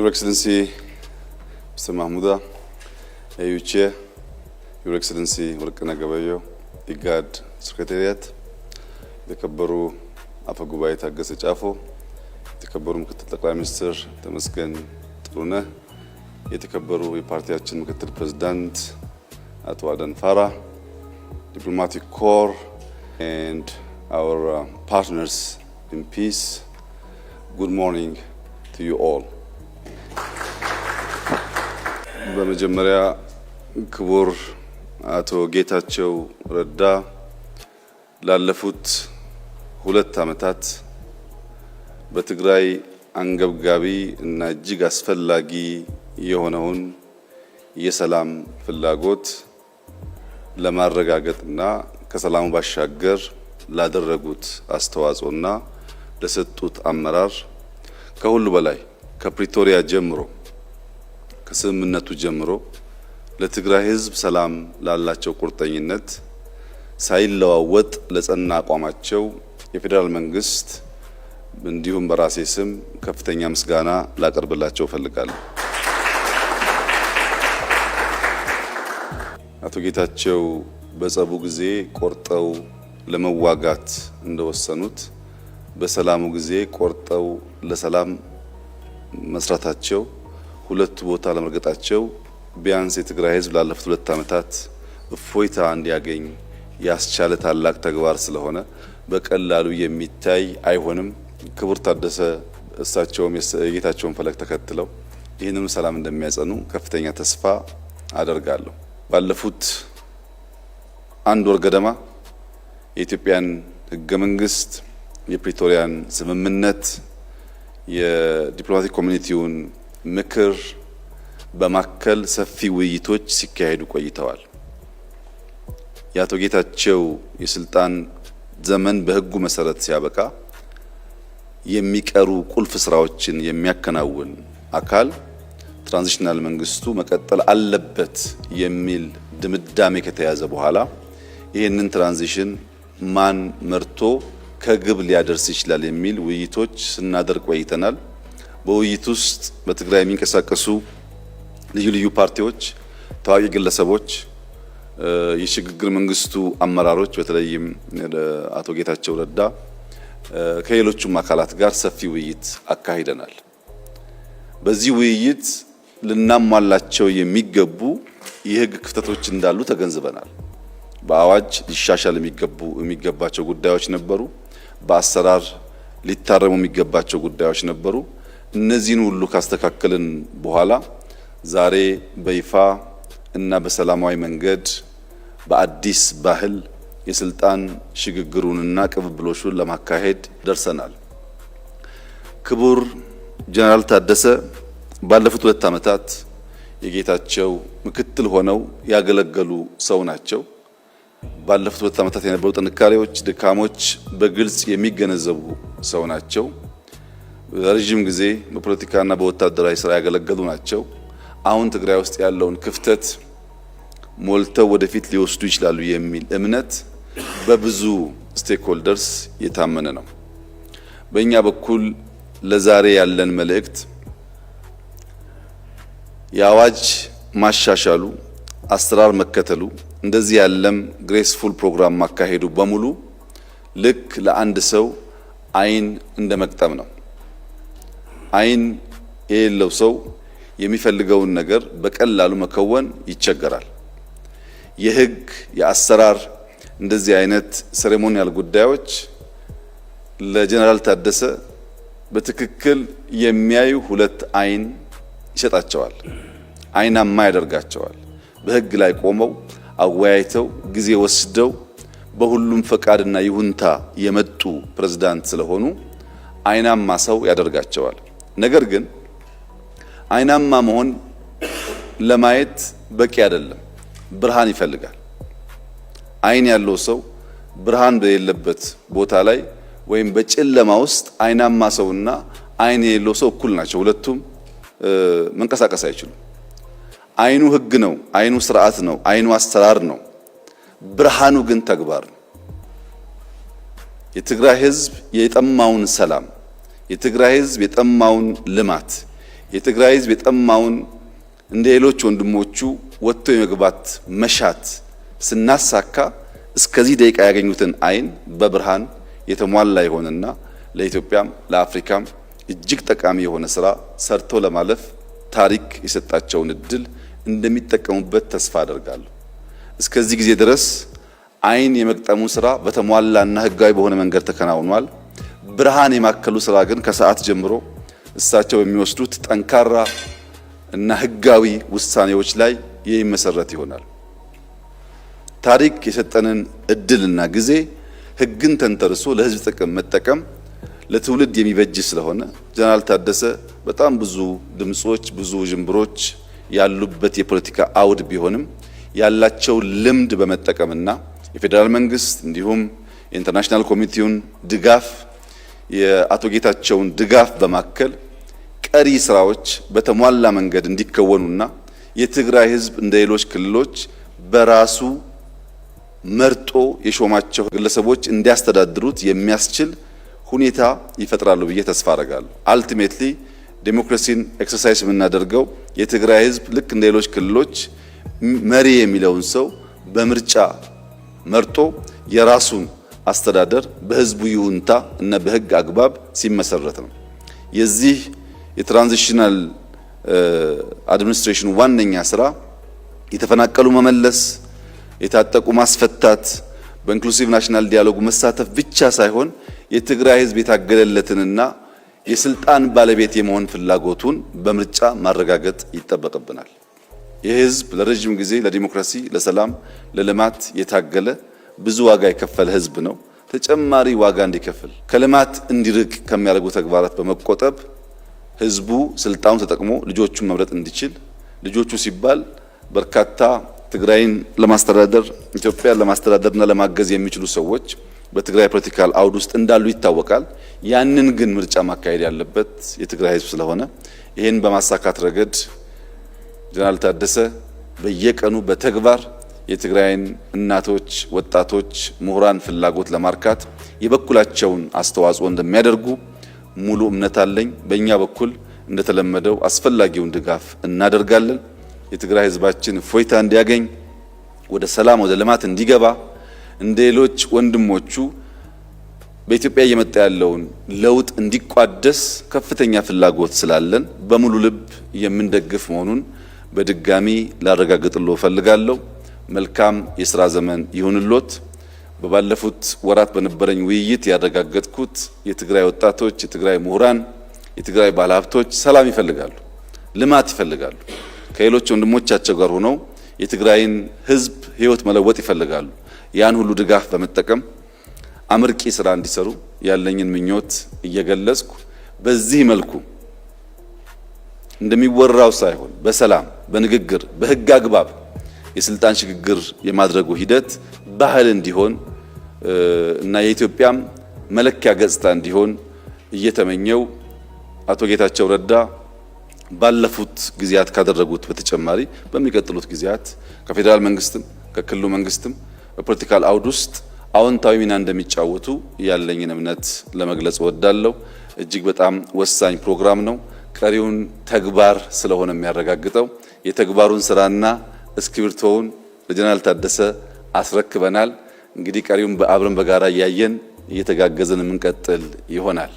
Your Excellency, Mr. Mahmouda, AU Chair, Your Excellency, Workana Gabayo, IGAD Secretariat, የተከበሩ አፈ ጉባኤ ታገሰ ጫፎ፣ የተከበሩ ምክትል ጠቅላይ ሚኒስትር ተመስገን ጥሩነህ፣ የተከበሩ የፓርቲያችን ምክትል ፕሬዝዳንት አቶ አደን ፋራ፣ diplomatic corps and our partners in peace, good morning to you all. በመጀመሪያ ክቡር አቶ ጌታቸው ረዳ ላለፉት 2 ዓመታት በትግራይ አንገብጋቢ እና እጅግ አስፈላጊ የሆነውን የሰላም ፍላጎት ለማረጋገጥና ከሰላሙ ባሻገር ላደረጉት አስተዋጽኦና ለሰጡት አመራር ከሁሉ በላይ ከፕሪቶሪያ ጀምሮ ከስምምነቱ ጀምሮ ለትግራይ ሕዝብ ሰላም ላላቸው ቁርጠኝነት ሳይለዋወጥ ለጸና አቋማቸው የፌደራል መንግስት እንዲሁም በራሴ ስም ከፍተኛ ምስጋና ላቀርብላቸው ፈልጋለሁ። አቶ ጌታቸው በጸቡ ጊዜ ቆርጠው ለመዋጋት እንደወሰኑት በሰላሙ ጊዜ ቆርጠው ለሰላም መስራታቸው ሁለቱ ቦታ ለመርገጣቸው ቢያንስ የትግራይ ህዝብ ላለፉት 2 ዓመታት እፎይታ እንዲያገኝ ያስቻለ ታላቅ ተግባር ስለሆነ በቀላሉ የሚታይ አይሆንም። ክቡር ታደሰ እሳቸውም የጌታቸውን ፈለግ ተከትለው ይህንን ሰላም እንደሚያጸኑ ከፍተኛ ተስፋ አደርጋለሁ። ባለፉት 1 ወር ገደማ የኢትዮጵያን ህገ መንግስት፣ የፕሪቶሪያን ስምምነት፣ የዲፕሎማቲክ ኮሚኒቲውን ምክር በማከል ሰፊ ውይይቶች ሲካሄዱ ቆይተዋል። የአቶ ጌታቸው የስልጣን ዘመን በህጉ መሰረት ሲያበቃ የሚቀሩ ቁልፍ ስራዎችን የሚያከናውን አካል ትራንዚሽናል መንግስቱ መቀጠል አለበት የሚል ድምዳሜ ከተያዘ በኋላ ይህንን ትራንዚሽን ማን መርቶ ከግብ ሊያደርስ ይችላል የሚል ውይይቶች ስናደርግ ቆይተናል። በውይይት ውስጥ በትግራይ የሚንቀሳቀሱ ልዩ ልዩ ፓርቲዎች፣ ታዋቂ ግለሰቦች፣ የሽግግር መንግስቱ አመራሮች በተለይም አቶ ጌታቸው ረዳ ከሌሎችም አካላት ጋር ሰፊ ውይይት አካሂደናል። በዚህ ውይይት ልናሟላቸው የሚገቡ የህግ ክፍተቶች እንዳሉ ተገንዝበናል። በአዋጅ ሊሻሻል የሚገባቸው ጉዳዮች ነበሩ። በአሰራር ሊታረሙ የሚገባቸው ጉዳዮች ነበሩ። እነዚህን ሁሉ ካስተካከልን በኋላ ዛሬ በይፋ እና በሰላማዊ መንገድ በአዲስ ባህል የስልጣን ሽግግሩንና ቅብብሎሹን ለማካሄድ ደርሰናል። ክቡር ጀነራል ታደሰ ባለፉት 2 ዓመታት የጌታቸው ምክትል ሆነው ያገለገሉ ሰው ናቸው። ባለፉት 2 ዓመታት የነበሩ ጥንካሬዎች፣ ድካሞች በግልጽ የሚገነዘቡ ሰው ናቸው። ረጅም ጊዜ በፖለቲካና በወታደራዊ ስራ ያገለገሉ ናቸው። አሁን ትግራይ ውስጥ ያለውን ክፍተት ሞልተው ወደፊት ሊወስዱ ይችላሉ የሚል እምነት በብዙ ስቴክሆልደርስ የታመነ ነው። በእኛ በኩል ለዛሬ ያለን መልእክት የአዋጅ ማሻሻሉ፣ አሰራር መከተሉ፣ እንደዚህ ያለም ግሬስፉል ፕሮግራም ማካሄዱ በሙሉ ልክ ለአንድ ሰው አይን እንደመቅጠም ነው። አይን የሌለው ሰው የሚፈልገውን ነገር በቀላሉ መከወን ይቸገራል። የህግ የአሰራር እንደዚህ አይነት ሴሬሞኒያል ጉዳዮች ለጀነራል ታደሰ በትክክል የሚያዩ 2 አይን ይሰጣቸዋል፣ አይናማ ያደርጋቸዋል። በህግ ላይ ቆመው አወያይተው ጊዜ ወስደው በሁሉም ፈቃድና ይሁንታ የመጡ ፕሬዝዳንት ስለሆኑ አይናማ ሰው ያደርጋቸዋል። ነገር ግን አይናማ መሆን ለማየት በቂ አይደለም፣ ብርሃን ይፈልጋል። አይን ያለው ሰው ብርሃን በሌለበት ቦታ ላይ ወይም በጨለማ ውስጥ አይናማ ሰውና አይን የሌለው ሰው እኩል ናቸው። ሁለቱም መንቀሳቀስ አይችሉም። አይኑ ህግ ነው፣ አይኑ ስርዓት ነው፣ አይኑ አሰራር ነው። ብርሃኑ ግን ተግባር ነው። የትግራይ ህዝብ የጠማውን ሰላም፣ የትግራይ ህዝብ የጠማውን ልማት፣ የትግራይ ህዝብ የጠማውን እንደ ሌሎች ወንድሞቹ ወጥቶ የመግባት መሻት ስናሳካ እስከዚህ ደቂቃ ያገኙትን አይን በብርሃን የተሟላ ይሆንና ለኢትዮጵያም ለአፍሪካም እጅግ ጠቃሚ የሆነ ስራ ሰርቶ ለማለፍ ታሪክ የሰጣቸውን እድል እንደሚጠቀሙበት ተስፋ አደርጋለሁ። እስከዚህ ጊዜ ድረስ አይን የመቅጠሙ ስራ በተሟላና ህጋዊ በሆነ መንገድ ተከናውኗል። ብርሃን የማከሉ ስራ ግን ከሰዓት ጀምሮ እሳቸው በሚወስዱት ጠንካራ እና ህጋዊ ውሳኔዎች ላይ የሚመሰረት ይሆናል። ታሪክ የሰጠንን እድልና ጊዜ ህግን ተንተርሶ ለህዝብ ጥቅም መጠቀም ለትውልድ የሚበጅ ስለሆነ ጀነራል ታደሰ በጣም ብዙ ድምጾች ብዙ ጅምብሮች ያሉበት የፖለቲካ አውድ ቢሆንም ያላቸው ልምድ በመጠቀምና የፌደራል መንግስት እንዲሁም የኢንተርናሽናል ኮሚቴውን ድጋፍ የአቶ ጌታቸውን ድጋፍ በማከል ቀሪ ስራዎች በተሟላ መንገድ እንዲከወኑና የትግራይ ህዝብ እንደ ሌሎች ክልሎች በራሱ መርጦ የሾማቸው ግለሰቦች እንዲያስተዳድሩት የሚያስችል ሁኔታ ይፈጥራሉ ብዬ ተስፋ አደርጋለሁ። አልቲሜትሊ ዴሞክራሲን ኤክሰርሳይዝ የምናደርገው የትግራይ ህዝብ ልክ እንደ ሌሎች ክልሎች መሪ የሚለውን ሰው በምርጫ መርጦ የራሱን አስተዳደር በህዝቡ ይሁንታ እና በህግ አግባብ ሲመሰረት ነው። የዚህ የትራንዚሽናል አድሚኒስትሬሽን ዋነኛ ስራ የተፈናቀሉ መመለስ፣ የታጠቁ ማስፈታት፣ በኢንክሉሲቭ ናሽናል ዲያሎግ መሳተፍ ብቻ ሳይሆን የትግራይ ህዝብ የታገለለትንና የስልጣን ባለቤት የመሆን ፍላጎቱን በምርጫ ማረጋገጥ ይጠበቅብናል። ይህ ህዝብ ለረጅም ጊዜ ለዲሞክራሲ፣ ለሰላም፣ ለልማት የታገለ ብዙ ዋጋ የከፈለ ህዝብ ነው። ተጨማሪ ዋጋ እንዲከፍል ከልማት እንዲርቅ ከሚያደርጉ ተግባራት በመቆጠብ ህዝቡ ስልጣኑን ተጠቅሞ ልጆቹን መምረጥ እንዲችል ልጆቹ ሲባል በርካታ ትግራይን ለማስተዳደር ኢትዮጵያን ለማስተዳደርና ለማገዝ የሚችሉ ሰዎች በትግራይ ፖለቲካል አውድ ውስጥ እንዳሉ ይታወቃል። ያንን ግን ምርጫ ማካሄድ ያለበት የትግራይ ህዝብ ስለሆነ ይሄን በማሳካት ረገድ ጀነራል ታደሰ በየቀኑ በተግባር የትግራይን እናቶች፣ ወጣቶች፣ ምሁራን ፍላጎት ለማርካት የበኩላቸውን አስተዋጽኦ እንደሚያደርጉ ሙሉ እምነት አለኝ። በእኛ በኩል እንደተለመደው አስፈላጊውን ድጋፍ እናደርጋለን። የትግራይ ህዝባችን እፎይታ እንዲያገኝ ወደ ሰላም ወደ ልማት እንዲገባ እንደ ሌሎች ወንድሞቹ በኢትዮጵያ እየመጣ ያለውን ለውጥ እንዲቋደስ ከፍተኛ ፍላጎት ስላለን በሙሉ ልብ የምንደግፍ መሆኑን በድጋሚ ላረጋግጥልዎ ፈልጋለሁ። መልካም የሥራ ዘመን ይሁንልዎት። በባለፉት ወራት በነበረኝ ውይይት ያረጋገጥኩት የትግራይ ወጣቶች፣ የትግራይ ምሁራን፣ የትግራይ ባለሀብቶች ሰላም ይፈልጋሉ፣ ልማት ይፈልጋሉ። ከሌሎች ወንድሞቻቸው ጋር ሆነው የትግራይን ህዝብ ህይወት መለወጥ ይፈልጋሉ። ያን ሁሉ ድጋፍ በመጠቀም አመርቂ ስራ እንዲሰሩ ያለኝን ምኞት እየገለጽኩ በዚህ መልኩ እንደሚወራው ሳይሆን በሰላም በንግግር በህግ አግባብ የስልጣን ሽግግር የማድረጉ ሂደት ባህል እንዲሆን እና የኢትዮጵያም መለኪያ ገጽታ እንዲሆን እየተመኘው አቶ ጌታቸው ረዳ ባለፉት ጊዜያት ካደረጉት በተጨማሪ በሚቀጥሉት ጊዜያት ከፌደራል መንግስትም ከክልሉ መንግስትም በፖለቲካል አውድ ውስጥ አዎንታዊ ሚና እንደሚጫወቱ ያለኝን እምነት ለመግለጽ እወዳለሁ። እጅግ በጣም ወሳኝ ፕሮግራም ነው። ቀሪውን ተግባር ስለሆነ የሚያረጋግጠው የተግባሩን ስራና እስክሪብቶውን ለጀነራል ታደሰ አስረክበናል። እንግዲህ ቀሪውን አብረን በጋራ እያየን እየተጋገዝን የምንቀጥል ይሆናል።